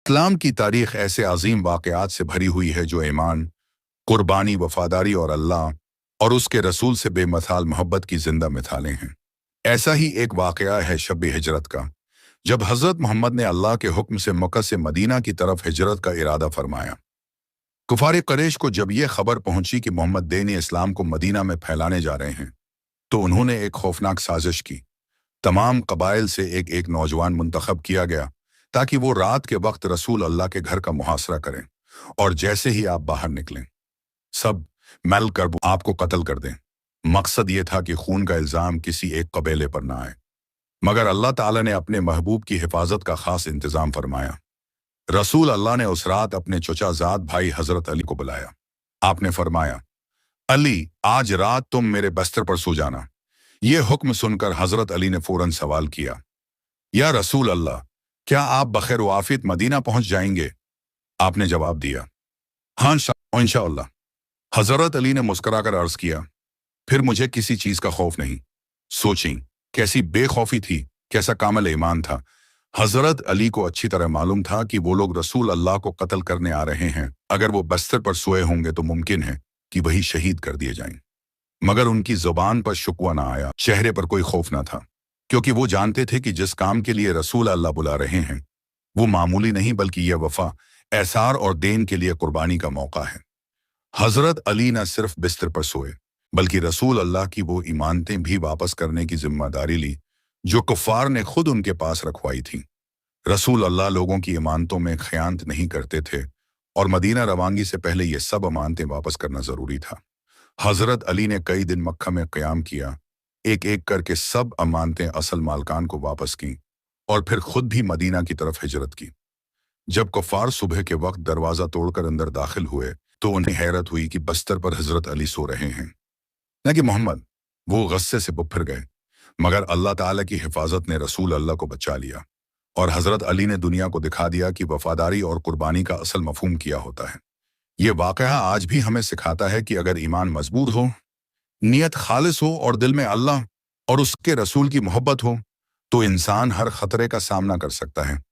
इस्लाम की तारीख ऐसे अजीम वाक़यात से भरी हुई है जो ईमान, कुर्बानी, वफादारी और अल्लाह और उसके रसूल से बेमिसाल मोहब्बत की जिंदा मिसालें हैं। ऐसा ही एक वाक़या है शब हिजरत का, जब हज़रत मोहम्मद ने अल्लाह के हुक्म से मक्का से मदीना की तरफ हिजरत का इरादा फरमाया। कुफार कुरैश को जब यह खबर पहुंची कि मोहम्मद दीन इस्लाम को मदीना में फैलाने जा रहे हैं, तो उन्होंने एक खौफनाक साजिश की। तमाम कबाइल से एक एक नौजवान मुंतखब किया गया ताकि वो रात के वक्त रसूल अल्लाह के घर का मुहासरा करें, और जैसे ही आप बाहर निकलें सब मिल कर वो आपको कत्ल कर दें। मकसद ये था कि खून का इल्ज़ाम किसी एक कबीले पर ना आए। मगर अल्लाह ताला ने अपने महबूब की हिफाजत का खास इंतज़ाम फरमाया। रसूल अल्लाह ने उस रात अपने चचाजाद भाई हज़रत अली को बुलाया। आपने फरमाया, अली, आज रात तुम मेरे बिस्तर पर सो जाना। यह हुक्म सुनकर हज़रत अली ने फौरन सवाल किया, या रसूल अल्लाह, क्या आप बखैर वाफियत मदीना पहुंच जाएंगे? आपने जवाब दिया, हाँ इंशाअल्लाह। हज़रत अली ने मुस्कुराकर अर्ज किया, फिर मुझे किसी चीज का खौफ नहीं। सोचें, कैसी बेखौफी थी, कैसा कामिल ईमान था। हज़रत अली को अच्छी तरह मालूम था कि वो लोग रसूल अल्लाह को कत्ल करने आ रहे हैं। अगर वो बिस्तर पर सोए होंगे तो मुमकिन है कि वही शहीद कर दिए जाएं। मगर उनकी जुबान पर शुकवा ना आया, चेहरे पर कोई खौफ ना था, क्योंकि वो जानते थे कि जिस काम के लिए रसूल अल्लाह बुला रहे हैं वो मामूली नहीं, बल्कि यह वफा, एसार और देन के लिए कुर्बानी का मौका है। हज़रत अली न सिर्फ बिस्तर पर सोए, बल्कि रसूल अल्लाह की वो इमानतें भी वापस करने की जिम्मेदारी ली जो कुफ्फार ने खुद उनके पास रखवाई थी। रसूल अल्लाह लोगों की इमानतों में खयानत नहीं करते थे, और मदीना रवानगी से पहले ये सब अमानतें वापस करना जरूरी था। हज़रत अली ने कई दिन मक्का में क़याम किया, एक एक करके सब अमानतें असल मालकान को वापस की, और फिर खुद भी मदीना की तरफ हिजरत की। जब कुफ्फार सुबह के वक्त दरवाज़ा तोड़कर अंदर दाखिल हुए तो उन्हें हैरत हुई कि बस्तर पर हज़रत अली सो रहे हैं, न कि मोहम्मद। वो गुस्से से बुफर गए, मगर अल्लाह ताला की हिफाजत ने रसूल अल्लाह को बचा लिया, और हज़रत अली ने दुनिया को दिखा दिया कि वफादारी और कुर्बानी का असल मफहूम क्या होता है। ये वाक़या आज भी हमें सिखाता है कि अगर ईमान मजबूत हो, नीयत खालिस हो और दिल में अल्लाह और उसके रसूल की मोहब्बत हो, तो इंसान हर खतरे का सामना कर सकता है।